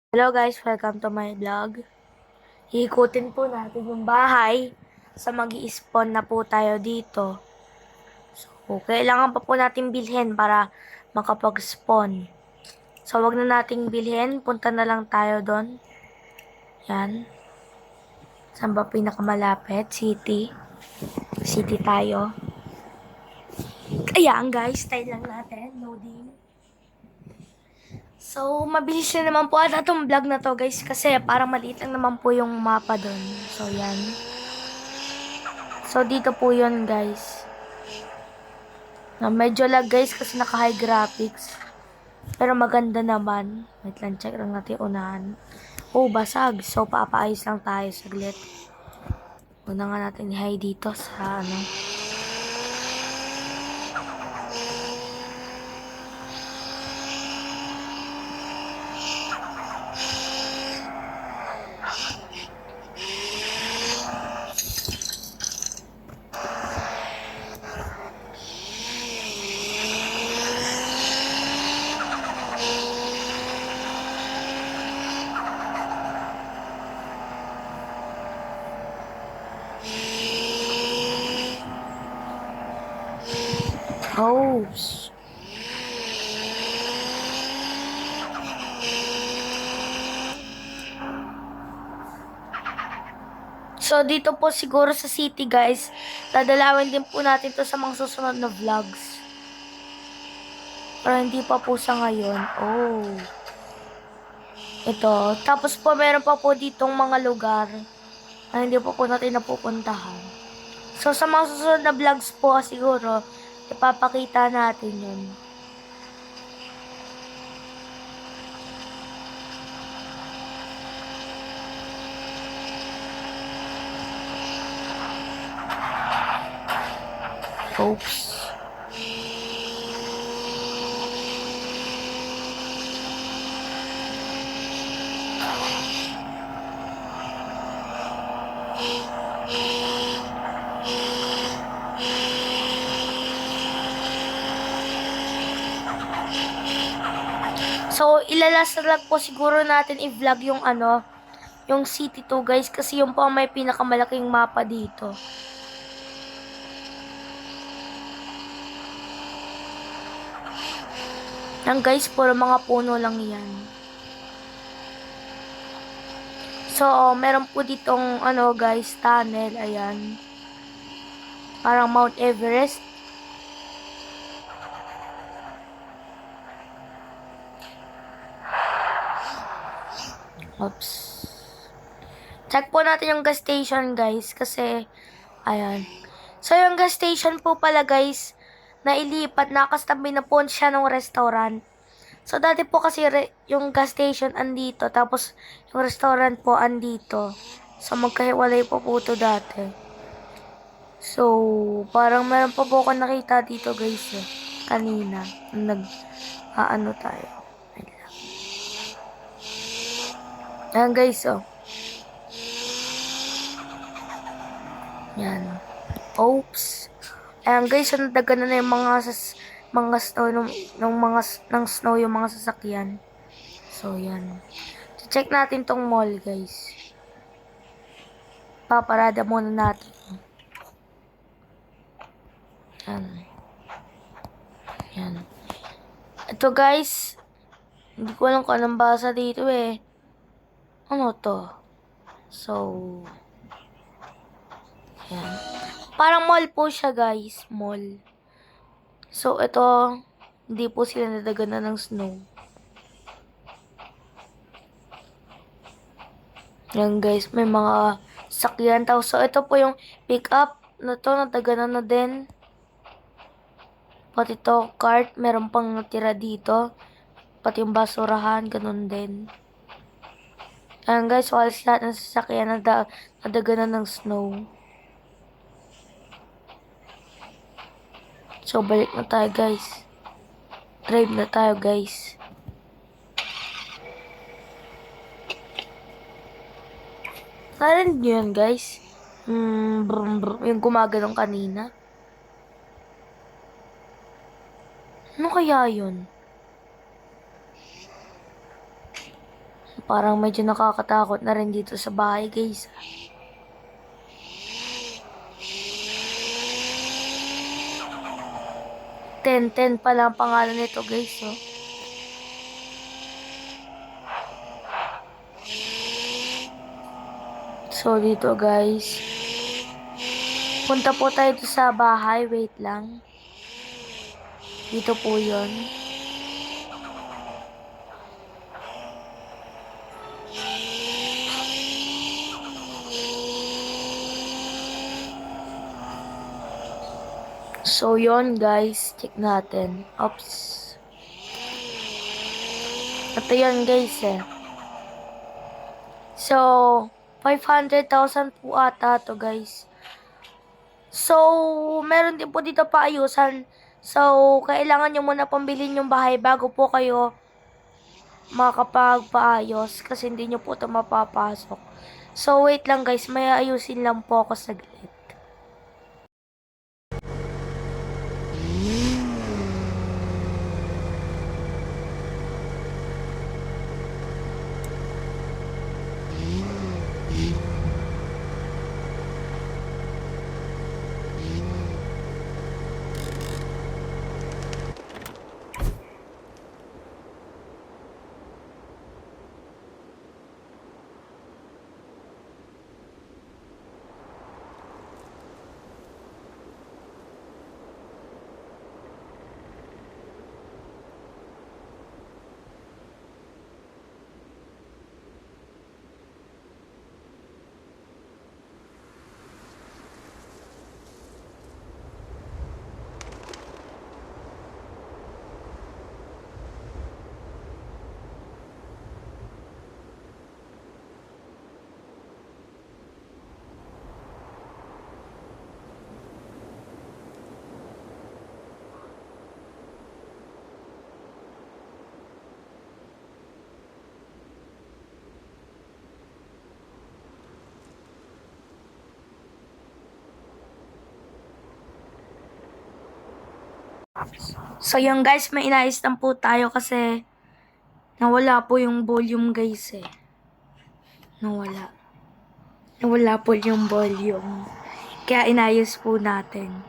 Hello guys, welcome to my vlog. Hiikutin po natin yung bahay sa mag-i-spawn na po tayo dito. So, kailangan pa po natin bilhin para makapag-spawn. So, wag na nating bilhin. Punta na lang tayo doon. Yan. Saan ba pinakamalapit? City. City tayo. Ayan guys, tayo lang natin. Loading. So, mabilis na naman po ata itong vlog na to guys kasi parang maliit lang naman po yung mapa doon. So, yan. So, dito po yun guys. Medyo lag guys kasi naka-high graphics. Pero maganda naman. Wait lang, check lang natin unahan. Oh, basag. So, papaayos lang tayo saglit. Una nga natin i-high dito sa ano. Oh, so, dito po siguro sa city, guys. Dadalawin din po natin to sa mga susunod na vlogs. Pero hindi pa po sa ngayon. Oh. Ito. Tapos po, meron pa po ditong mga lugar na hindi po natin napupuntahan. So, sa mga susunod na vlogs po, siguro, ipapakita natin yun. Oops. So, ilalas na lang po siguro natin i-vlog yung ano, yung City 2 guys, kasi yung po ang may pinakamalaking mapa dito. Yan guys, puro mga puno lang yan. So, meron po ditong ano guys, tunnel, ayan. Parang Mount Everest. Oops. Check po natin yung gas station guys, kasi, ayan. So, yung gas station po pala guys, nailipat, nakastabi na po siya ng restaurant. So, dati po kasi yung gas station andito, tapos yung restaurant po andito. So, magkahiwalay po po ito dati. So, parang meron pa po ako nakita dito guys eh, kanina. Ano tayo. Wait lang. Ayan guys oh. Yan. Oops. Ayan guys, so nadagan na yung mga snow ng snow yung mga sasakyan. So, yan. So, check natin tong mall, guys. Paparada muna natin. Yan. Yan. Ito, guys. Hindi ko alam kung anong basa dito, eh. Ano to? So, yan. Parang mall po siya, guys. Mall. So, ito, hindi po sila nadaganan ng snow. Yan guys, may mga sakyan. So, ito po yung pick up na to, nataganan na din. Pati to, cart, meron pang natira dito. Pati yung basurahan, ganun din. Ayan guys, walis lahat ng sasakyan nadaganan ng snow. So, balik na tayo guys. Drive na tayo guys. Narinig nyo yan guys? Brum, brum, yung gumaganong kanina. Ano kaya yun? Parang medyo nakakatakot na rin dito sa bahay, guys. 10-10 pala ang pangalan nito, guys, oh. So, dito, guys. Punta po tayo sa bahay. Wait lang. Dito po yun. So, yon guys. Check natin. Oops. Ito yun, guys, eh. So, 500,000 po ata to, guys. So, meron din po dito paayusan. So, kailangan nyo muna pambilin yung bahay bago po kayo makapagpaayos kasi hindi nyo po ito mapapasok. So, wait lang, guys. May ayusin lang po ako saglit. So, yun, guys. May inayos lang po tayo kasi nawala po yung volume, guys, eh. Nawala. Nawala po yung volume. Kaya inayos po natin.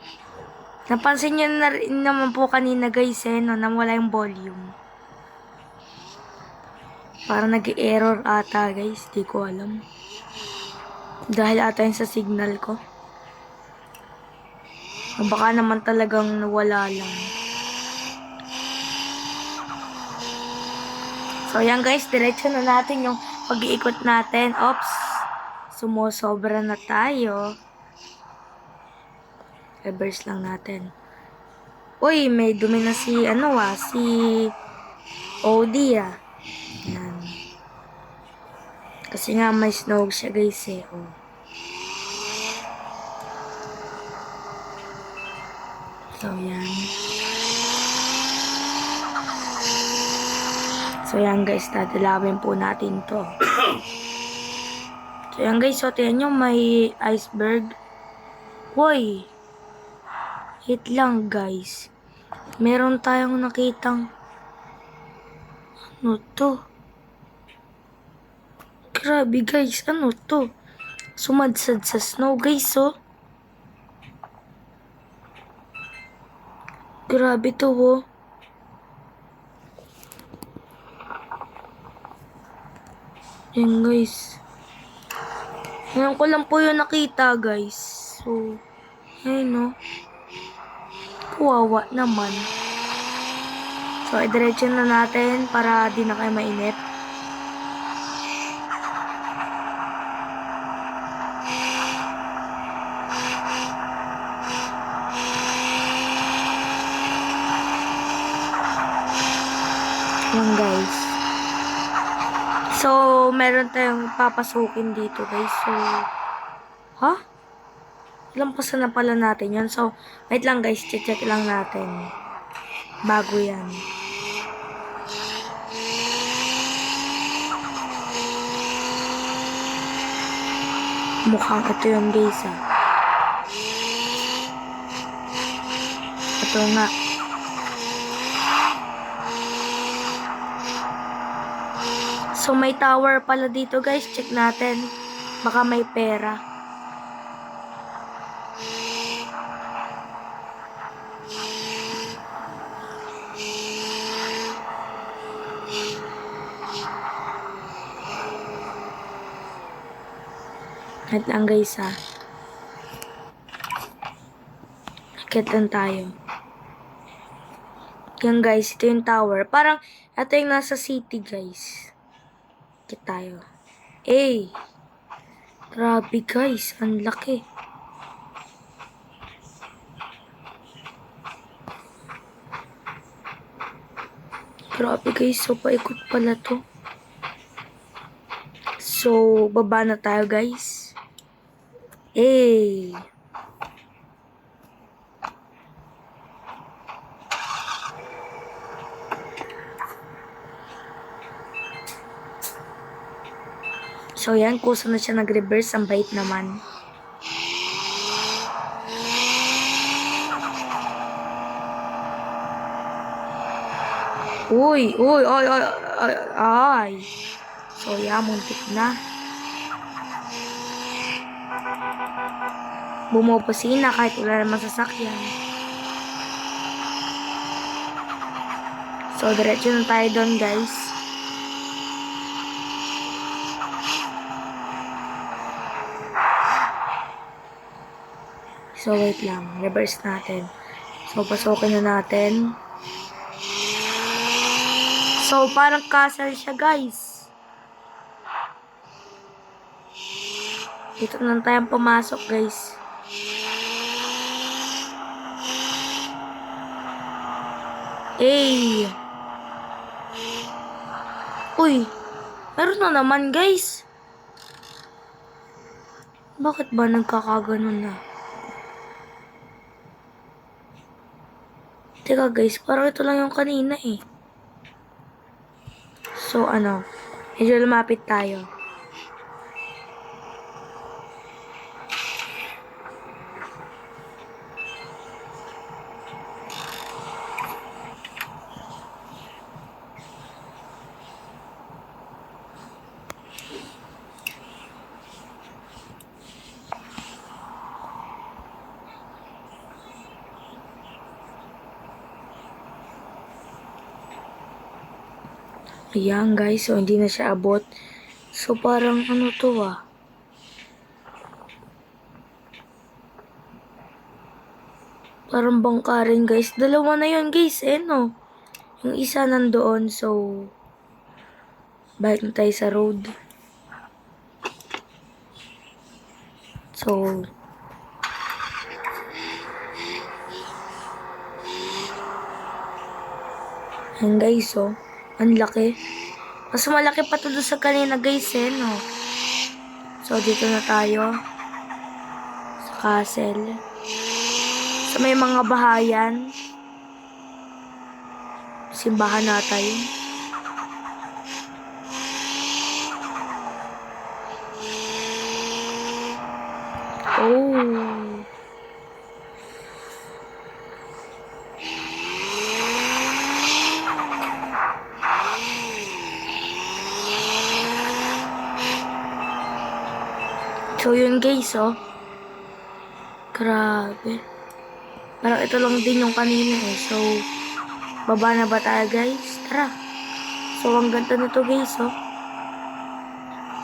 Napansin nyo na rin naman po kanina, guys, eh, no, nawala yung volume. Parang nag-error ata, guys. Di ko alam. Dahil ata yun sa signal ko. O baka naman talagang nawala lang. So, yan, guys. Diretso na natin yung pag-iikot natin. Oops. Sumusobra na tayo. Reverse lang natin. Uy, may dumi na si, si Odie, ah. Yan. Kasi nga may snow siya, guys, eh. Oh. So, yan. So, yan, guys. Dadalawin po natin to. So, yan, guys. So, tingnan nyo, may iceberg. Hoy! Hit lang, guys. Meron tayong nakitang ano to? Grabe, guys. Ano to? Sumadsad sa snow, guys, oh. Grabe to, oh. Yan, guys. Ngayon ko lang po yung nakita, guys. So, ayun, no. Kawawa naman. So, idiretso na natin para di na kayo mainip. Yan, guys. So, meron tayong papasukin dito, guys. So, ha? Lampasan na pala natin yan. So, wait lang, guys. Check lang natin. Bago yan. Mukhang ito yung guys, ah. Ito nga. So, may tower pala dito, guys. Check natin. Baka may pera. At lang, guys, ha. Akit lang tayo. Yan, guys. Ito yung tower. Parang, ito yung nasa city, guys. Akit tayo. Eh. Grabe, guys. Ang laki. Grabe, guys. So, paikot pala to. So, baba na tayo, guys. Eh. So, yan. Kusa na siya nag-reverse. Ang bait naman. Uy! Uy! Ay! Ay! Ay! Ay! So, yan. Muntik na. Bumupusina kahit wala naman sasakyan. So, diretso na tayo doon, guys. So, wait lang. Reverse natin. So, pasokin na natin. So, parang castle siya, guys. Dito na tayong pumasok, guys. Eh. Uy. Meron na naman, guys. Bakit ba nagkakaganon na? Teka, guys. Parang ito lang yung kanina, eh. So, ano. Medyo lumapit tayo. Ayan, guys. So, hindi na siya abot. So, parang ano to, ah. Parang bangka rin, guys. Dalawa na yun, guys. Eh, no? Yung isa nandoon. So, balik na tayo sa road. So, ayan, guys, oh. Ang laki. Mas malaki pa to doon sa kanina, guys, eh, no? So, dito na tayo. Sa castle. Sa may mga bahayan. Simbahan natin. Oh. So, yun, guys, oh. Grabe. Parang ito lang din yung kanina, eh. So, baba na ba tayo, guys? Tara. So, ang ganda na to, guys, oh.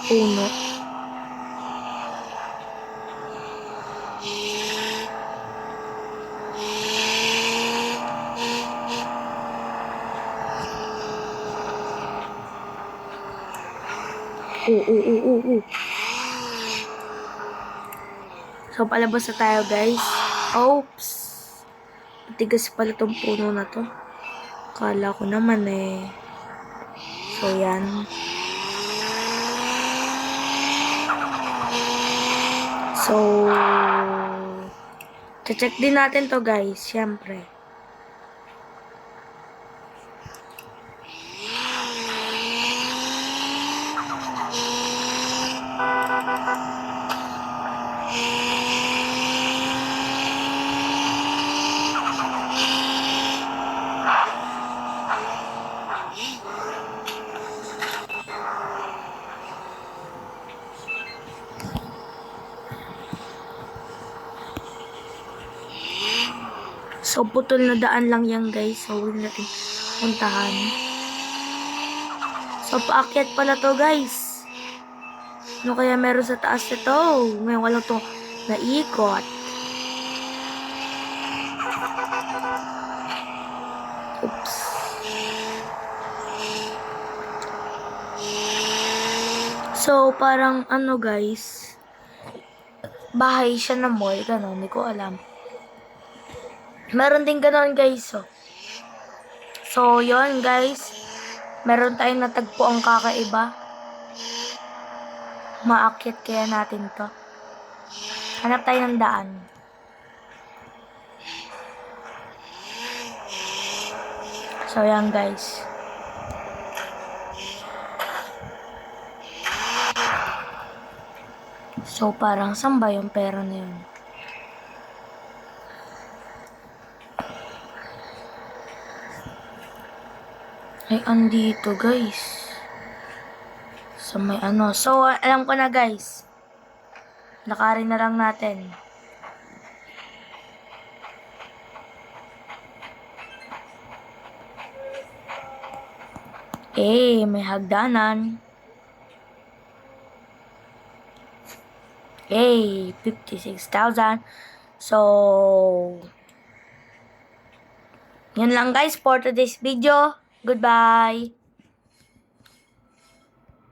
Puno. Oh. So, palabas na tayo, guys. Oops. Matigas pala tong puno na to. Kala ko naman, eh. So, yan. So, check din natin to, guys. Siyempre. So, putol na daan lang yan, guys. So, huwag natin puntahan. So, paakyat pala to, guys. Ano kaya meron sa taas nito? May walang to naikot. Oops. So, parang ano, guys. Bahay siya na mall. Ganon, hindi ko alam. Meron din ganon, guys. So, yon guys. Meron tayong natagpo ang kakaiba. Maakyat kaya natin to. Hanap tayo ng daan. So, yan guys. So, parang saan ba yung pera na yun? Ay, andito guys. So, may ano. So, alam ko na guys. Lakarin na lang natin. May hagdanan. 56,000. So, yun lang guys for today's video. Goodbye.